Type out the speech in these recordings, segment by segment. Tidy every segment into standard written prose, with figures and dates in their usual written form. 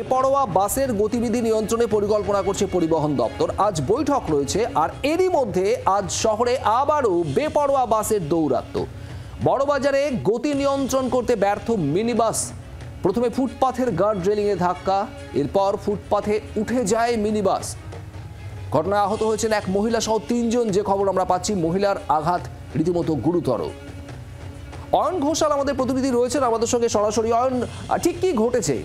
বেপরোয়া বাসের গতিবিধি নিয়ন্ত্রণে পরিকল্পনা করছে পরিবহন দপ্তর। আজ বৈঠক রয়েছে, আর এরই মধ্যে আজ শহরে আবারও বেপরোয়া বাসের দৌরাত্ম্য। বড়বাজারে গতি নিয়ন্ত্রণ করতে ব্যর্থ মিনি বাস। প্রথমে ফুটপাথের গার্ড রেলিংয়ে ধাক্কা, এরপর ফুটপাথে উঠে যায় মিনি বাস। ঘটনায় আহত হয়েছেন এক মহিলা সহ 3 জন। যে খবর আমরা পাচ্ছি, মহিলার আঘাত রীতিমতো গুরুতর। অয়ন ঘোষাল আমাদের প্রতিনিধি রয়েছেন আমাদের সঙ্গে সরাসরি। অয়ন, ঠিক কি ঘটেছে?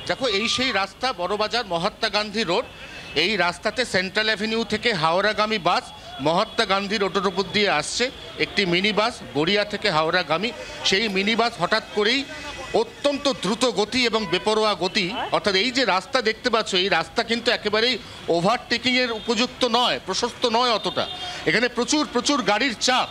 দেখো, এই সেই রাস্তা বড়বাজার মহাত্মা গান্ধী রোড। এই রাস্তাতে সেন্ট্রাল অ্যাভিনিউ থেকে হাওড়াগামী বাস মহাত্মা গান্ধী রোডের উপর দিয়ে আসছে। একটি মিনি বাস গড়িয়া থেকে হাওড়াগামী, সেই মিনি বাস হঠাৎ করেই অত্যন্ত দ্রুত গতি এবং বেপরোয়া গতি, অর্থাৎ এই যে রাস্তা দেখতে পাচ্ছ, এই রাস্তা কিন্তু একেবারেই ওভারটেকিংয়ের উপযুক্ত নয়, প্রশস্ত নয় অতটা। এখানে প্রচুর প্রচুর গাড়ির চাপ,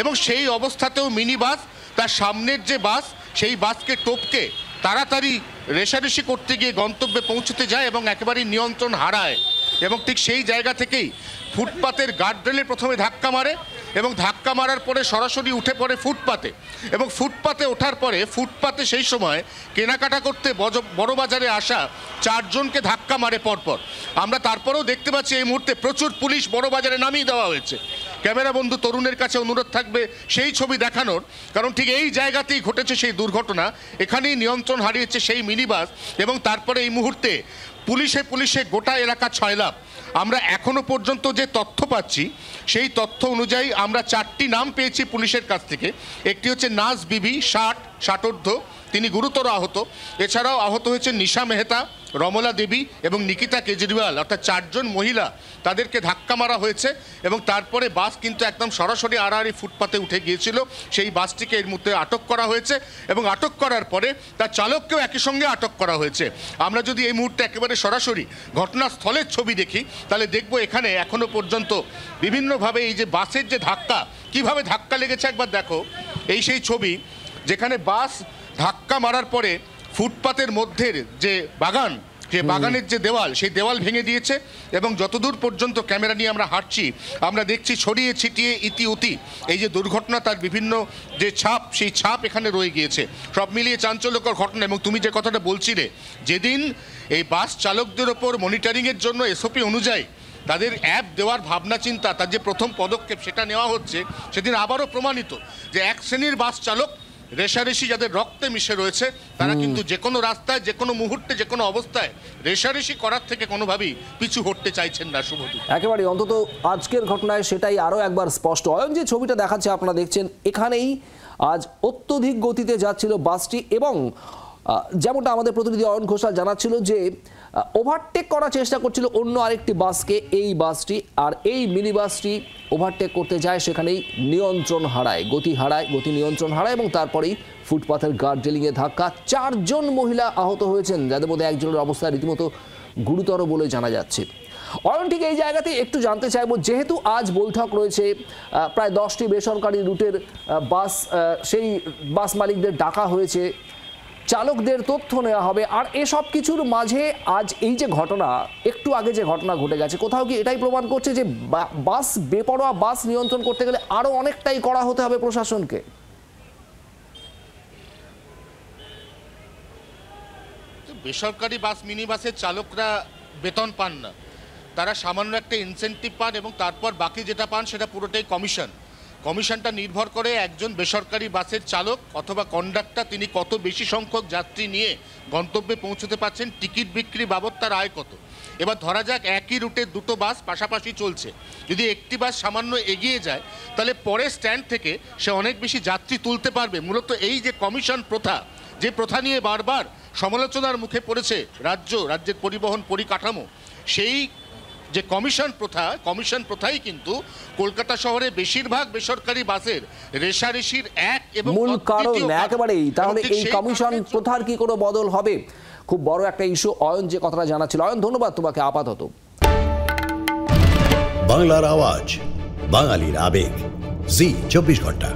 এবং সেই অবস্থাতেও মিনি বাস তার সামনের যে বাস, সেই বাসকে টপকে তাড়াতাড়ি রেষারেষি করতে গিয়ে গন্তব্যে পৌঁছতে যায় এবং একেবারেই নিয়ন্ত্রণ হারায়। এবং ঠিক সেই জায়গা থেকেই ফুটপাতের গার্ডরেলে প্রথমে ধাক্কা মারে, এবং ধাক্কা মারার পরে সরাসরি উঠে পড়ে ফুটপাতে। এবং ফুটপাতে ওঠার পরে ফুটপাতে সেই সময় কেনাকাটা করতে বড়বাজারে আসা 4 জনকে ধাক্কা মারে পরপর। আমরা তারপরেও দেখতে পাচ্ছি এই মুহূর্তে প্রচুর পুলিশ বড়বাজারে নামিয়ে দেওয়া হয়েছে। ক্যামেরা বন্ধু তরুণের কাছে অনুরোধ থাকবে সেই ছবি দেখানোর, কারণ ঠিক এই জায়গাতেই ঘটেছে সেই দুর্ঘটনা। এখানেই নিয়ন্ত্রণ হারিয়েছে সেই মিনি বাস, এবং তারপরে এই মুহূর্তে পুলিশে গোটা এলাকা ছয়লাভ। আমরা এখনো পর্যন্ত যে তথ্য পাচ্ছি, সেই তথ্য অনুযায়ী আমরা 4টি নাম পেয়েছি পুলিশের কাছ থেকে। একটি হচ্ছে নাজ বিবি, 60 তিনি গুরুতর আহত। এছাড়াও আহত হয়েছে নিশা মেহতা, রমলা দেবী এবং নিকিতা কেজরিওয়াল, অর্থাৎ 4 জন মহিলা। তাদেরকে ধাক্কা মারা হয়েছে, এবং তারপরে বাস কিন্তু একদম সরাসরি আড়াআড়ি ফুটপাতে উঠে গিয়েছিল। সেই বাসটিকে এর মধ্যে আটক করা হয়েছে, এবং আটক করার পরে তার চালককেও একই সঙ্গে আটক করা হয়েছে। আমরা যদি এই মুহূর্তে একেবারে সরাসরি ঘটনাস্থলের ছবি দেখি, তাহলে দেখব এখানে এখনো পর্যন্ত বিভিন্নভাবে এই যে বাসের যে ধাক্কা, কিভাবে ধাক্কা লেগেছে একবার দেখো। এই সেই ছবি যেখানে বাস ধাক্কা মারার পরে ফুটপাতের মধ্যের যে বাগান, যে বাগানের যে দেওয়াল, সেই দেওয়াল ভেঙে দিয়েছে। এবং যতদূর পর্যন্ত ক্যামেরা নিয়ে আমরা হাঁটছি, আমরা দেখছি ছড়িয়ে ছিটিয়ে ইতি এই যে দুর্ঘটনা, তার বিভিন্ন যে ছাপ, সেই ছাপ এখানে রয়ে গিয়েছে। সব মিলিয়ে চাঞ্চল্যকর ঘটনা। এবং তুমি যে কথাটা বলছিলে, যেদিন এই বাস চালকদের ওপর মনিটরিংয়ের জন্য এসওপি অনুযায়ী তাদের অ্যাপ দেওয়ার ভাবনা চিন্তা, তার যে প্রথম পদক্ষেপ সেটা নেওয়া হচ্ছে, সেদিন আবারও প্রমাণিত যে এক শ্রেণীর বাস চালক, রেষারেষি যাদের রক্তে মিশে রয়েছে, তারা কিন্তু যে কোনো রাস্তায়, যে কোনো মুহূর্তে, যে কোনো অবস্থায় রেষারেষি করার থেকে কোনোভাবেই পিছু হটতে চাইছেন না। শুভদীপ, একেবারে অন্তত আজকের ঘটনায় সেটাই আরও একবার স্পষ্ট। অয়ন, যে ছবিটা দেখাচ্ছে আপনারা দেখছেন, এখানেই আজ অত্যধিক গতিতে যাচ্ছিল বাসটি, এবং যেমনটা আমাদের প্রতিনিধি অয়ন ঘোষাল জানাচ্ছিল যে ওভারটেক করার চেষ্টা করছিল অন্য আরেকটি বাসকে এই বাসটি, আর এই মিনি বাসটি ওভারটেক করতে যায়, সেখানেই নিয়ন্ত্রণ হারায়, গতি নিয়ন্ত্রণ হারায়, এবং তারপরেই ফুটপাথের গার্ড রেলিংয়ে ধাক্কা। 4 জন মহিলা আহত হয়েছেন, যাদের মধ্যে একজনের অবস্থা রীতিমতো গুরুতর বলে জানা যাচ্ছে। অয়ন, ঠিক এই জায়গাতে একটু জানতে চাইবো, যেহেতু আজ বৈঠক রয়েছে, প্রায় 10টি বেসরকারি রুটের বাস, সেই বাস মালিকদের ডাকা হয়েছে, চালকদের তথ্য নেওয়া হবে, আর এসব কিছুর মাঝে আজ এই যে ঘটনা, একটু আগে যে ঘটনা ঘটে গেছে, কোথাও কি এটাই প্রমাণ করছে যে বেপরোয়া বাস নিয়ন্ত্রণ করতে গেলে আরো অনেকটাই কড়া হতে হবে প্রশাসনকে? বেসরকারি বাস, মিনি বাসের চালকরা বেতন পান না, তারা সামান্য একটা ইনসেন্টিভ পান, এবং তারপর বাকি যেটা পান সেটা পুরোটাই কমিশনটা নির্ভর করে একজন বেসরকারি বাসের চালক অথবা কন্ডাক্টর তিনি কত বেশি সংখ্যক যাত্রী নিয়ে গন্তব্যে পৌঁছতে পারছেন, টিকিট বিক্রি বাবদ তার আয় কত। এবার ধরা যাক একই রুটে 2টো বাস পাশাপাশি চলছে, যদি একটি বাস সামান্য এগিয়ে যায়, তাহলে পরের স্ট্যান্ড থেকে সে অনেক বেশি যাত্রী তুলতে পারবে। মূলত এই যে কমিশন প্রথা, যে প্রথা নিয়ে বারবার সমালোচনার মুখে পড়েছে রাজ্যের পরিবহন পরিকাঠামো, সেই যে কমিশন প্রথাই কিন্তু কলকাতা শহরে বেশিরভাগ বেসরকারি বাসের রেষারেষির এক এবং মূল কারণ। একেবারেই, তাহলে এই কমিশন প্রথার কি কোনো বদল হবে? খুব বড় একটা ইস্যু। অয়ন যে কথাটা জানাচ্ছিল, অয়ন ধন্যবাদ তোমাকে। আপাতত বাংলার আওয়াজ, বাঙালির আবেগ, জি 24 ঘন্টা।